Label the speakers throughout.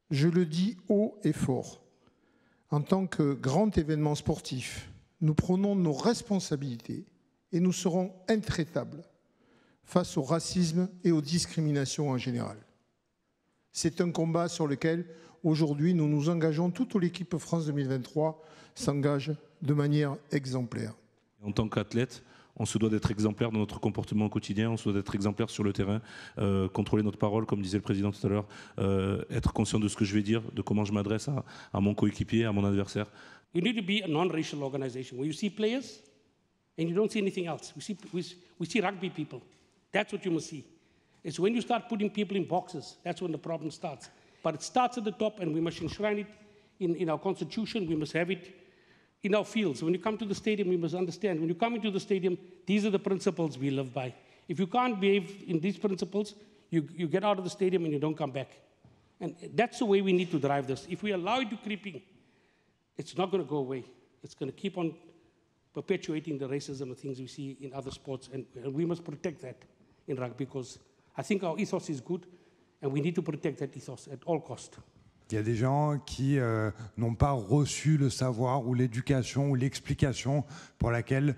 Speaker 1: je le dis haut et fort, en tant que grand événement sportif, nous prenons nos responsabilités et nous serons intraitables face au racisme et aux discriminations en général. C'est un combat sur lequel, aujourd'hui, nous nous engageons, toute l'équipe France 2023 s'engage de manière exemplaire.
Speaker 2: En tant qu'athlète, on se doit d'être exemplaire dans notre comportement au quotidien, on se doit d'être exemplaire sur le terrain, contrôler notre parole, comme disait le président tout à l'heure, être conscient de ce que je vais dire, de comment je m'adresse à mon coéquipier, à mon adversaire.
Speaker 3: You need to be a non-racial organization where you see players and you don't see anything else. We see rugby people. That's what you must see. It's when you start putting people in boxes, that's when the problem starts. But it starts at the top, and we must enshrine it in our constitution. We must have it in our fields. When you come to the stadium, we must understand, when you come into the stadium, these are the principles we live by. If you can't behave in these principles, you get out of the stadium and you don't come back. And that's the way we need to drive this. If we allow it to creep in, it's not going to go away. It's going to keep on perpetuating the racism and things we see in other sports, and we must protect that in rugby, because I think our ethos is good, and we need to protect that ethos at all costs.
Speaker 4: Il y a des gens qui n'ont pas reçu le savoir ou l'éducation ou l'explication pour laquelle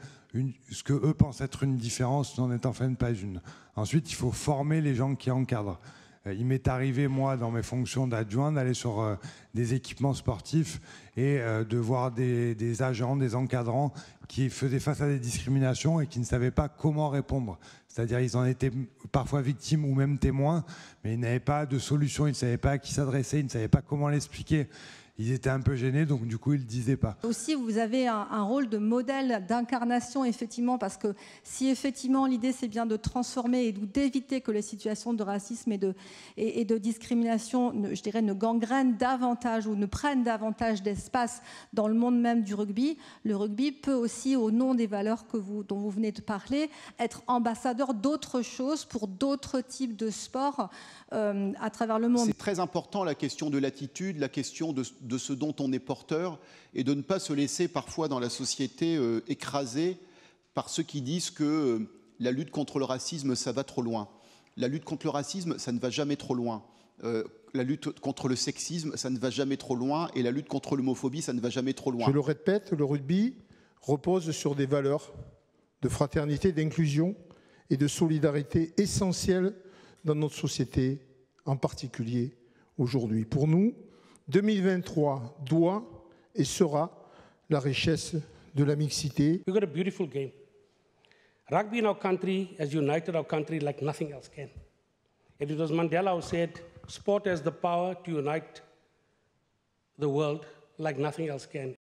Speaker 4: ce que eux pensent être une différence n'en est en fait pas une. Ensuite, il faut former les gens qui encadrent. Il m'est arrivé, moi, dans mes fonctions d'adjoint, d'aller sur des équipements sportifs et de voir des agents, des encadrants qui faisaient face à des discriminations et qui ne savaient pas comment répondre. C'est-à-dire ils en étaient parfois victimes ou même témoins, mais ils n'avaient pas de solution, ils ne savaient pas à qui s'adresser, ils ne savaient pas comment l'expliquer. Ils étaient un peu gênés, donc du coup, ils ne le disaient pas. Aussi,
Speaker 5: vous avez un rôle de modèle, d'incarnation, effectivement, parce que si effectivement l'idée c'est bien de transformer et d'éviter que les situations de racisme et de discrimination, je dirais, ne gangrènent davantage ou ne prennent davantage d'espace dans le monde même du rugby, le rugby peut aussi, au nom des valeurs dont vous venez de parler, être ambassadeur d'autres choses pour d'autres types de sports à travers le monde.
Speaker 6: C'est très important, la question de l'attitude, la question de ce dont on est porteur, et de ne pas se laisser parfois dans la société écraser par ceux qui disent que la lutte contre le racisme, ça va trop loin. La lutte contre le racisme, ça ne va jamais trop loin. La lutte contre le sexisme, ça ne va jamais trop loin. Et la lutte contre l'homophobie, ça ne va jamais trop loin.
Speaker 1: Je le répète, le rugby repose sur des valeurs de fraternité, d'inclusion et de solidarité essentielles dans notre société, en particulier aujourd'hui. Pour nous, 2023 doit et sera la richesse de la mixité.
Speaker 3: We've got a beautiful game. Rugby in our country has united our country like nothing else can. And it was Mandela who said, sport has the power to unite the world like nothing else can.